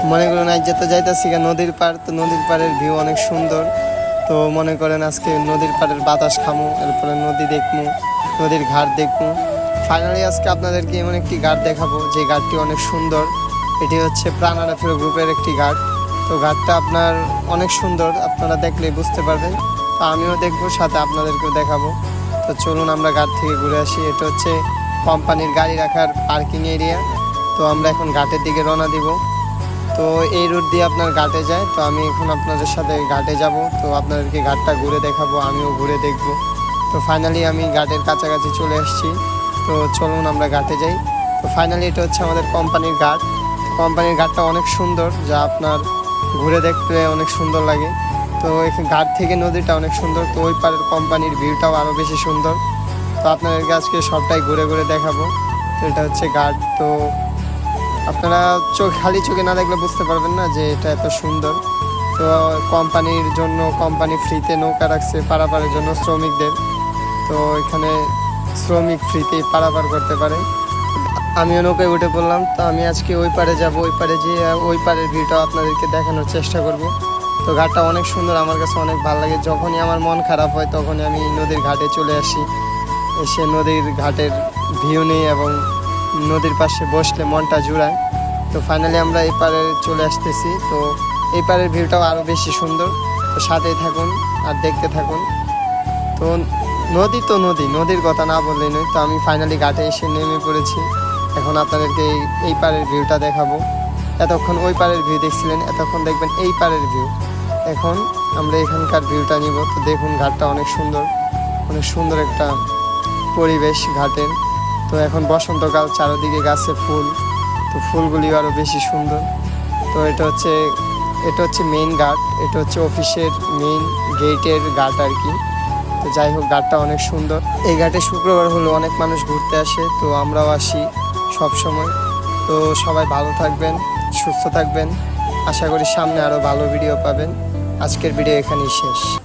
মনে করেন আজ যেতে যাইতেছি নদীর পাড়, তো নদীর পাড়ের ভিউ অনেক সুন্দর। তো মনে করেন আজকে নদীর পাড়ের বাতাস খামু, এরপরে নদী দেখমু, নদীর ঘাট দেখমু। ফাইনালি আজকে আপনাদেরকে এমন একটি ঘাট দেখাবো যে ঘাটটি অনেক সুন্দর। এটি হচ্ছে প্রাণারাফিরো গ্রুপের একটি ঘাট। তো ঘাটটা আপনার অনেক সুন্দর, আপনারা দেখলেই বুঝতে পারবেন। তো আমিও দেখবো, সাথে আপনাদেরকেও দেখাবো। তো চলুন আমরা ঘাট থেকে ঘুরে আসি। এটা হচ্ছে কোম্পানির গাড়ি রাখার পার্কিং এরিয়া। তো আমরা এখন ঘাটের দিকে রওনা দিব। তো এই রুট দিয়ে আপনার ঘাটে যায়। তো আমি এখন আপনাদের সাথে ঘাটে যাব। তো আপনাদেরকে ঘাটটা ঘুরে দেখাবো, আমিও ঘুরে দেখব। তো ফাইনালি আমি ঘাটের কাছাকাছি চলে এসেছি। তো চলুন আমরা ঘাটে যাই। তো ফাইনালি এটা হচ্ছে আমাদের কোম্পানির ঘাট। কোম্পানির ঘাটটা অনেক সুন্দর, যা আপনার ঘুরে দেখতে অনেক সুন্দর লাগে। তো এখানে ঘাট থেকে নদীটা অনেক সুন্দর। তো ওই পারের কোম্পানির ভিউটাও আরও বেশি সুন্দর। তো আপনাদেরকে আজকে সবটাই ঘুরে ঘুরে দেখাবো। তো এটা হচ্ছে ঘাট। তো আপনারা খালি চোখে না দেখলে বুঝতে পারবেন না যে এটা এত সুন্দর। তো কোম্পানির জন্য কোম্পানি ফ্রিতে নৌকা রাখছে পারাপারের জন্য শ্রমিকদের। তো এখানে শ্রমিক ফ্রিতে পারাপার করতে পারে। আমিও নৌকায় উঠে পড়লাম। তো আমি আজকে ওই পারে যাব, ওই পারে যেয়ে ওই পারের ভিউটাও আপনাদেরকে দেখানোর চেষ্টা করব। তো ঘাটটা অনেক সুন্দর, আমার কাছে অনেক ভালো লাগে। যখনই আমার মন খারাপ হয় তখনই আমি নদীর ঘাটে চলে আসি, এসে নদীর ঘাটের ভিউ নিই এবং নদীর পাশে বসলে মনটা জুড়ায়। তো ফাইনালি আমরা এই পারে চলে আসতেছি। তো এই পারের ভিউটাও আরও বেশি সুন্দর। তো সাথেই থাকুন আর দেখতে থাকুন। তো নদী তো নদী, নদীর কথা না বললেই নয়। তো আমি ফাইনালি ঘাটে এসে নেমে পড়েছি। এখন আপনাদেরকে এই পারের ভিউটা দেখাবো। এতক্ষণ ওই পারের ভিউ দেখছিলেন, এতক্ষণ দেখবেন এই পারের ভিউ। এখন আমরা এখানকার ভিউটা নিব। তো দেখুন ঘাটটা অনেক সুন্দর, অনেক সুন্দর একটা পরিবেশ ঘাটের। তো এখন বসন্তকাল, চারদিকে গাছে ফুল। তো ফুলগুলিও আরও বেশি সুন্দর। তো এটা হচ্ছে মেইন ঘাট। এটা হচ্ছে অফিসের মেইন গেটের ঘাট আর কি। তো যাই হোক, ঘাটটা অনেক সুন্দর। এই ঘাটে শুক্রবার হলে অনেক মানুষ ঘুরতে আসে। তো আমরাও আসি সব সময়। তো সবাই ভালো থাকবেন, সুস্থ থাকবেন। আশা করি সামনে আরও ভালো ভিডিও পাবেন। আজকের ভিডিও এখানেই শেষ।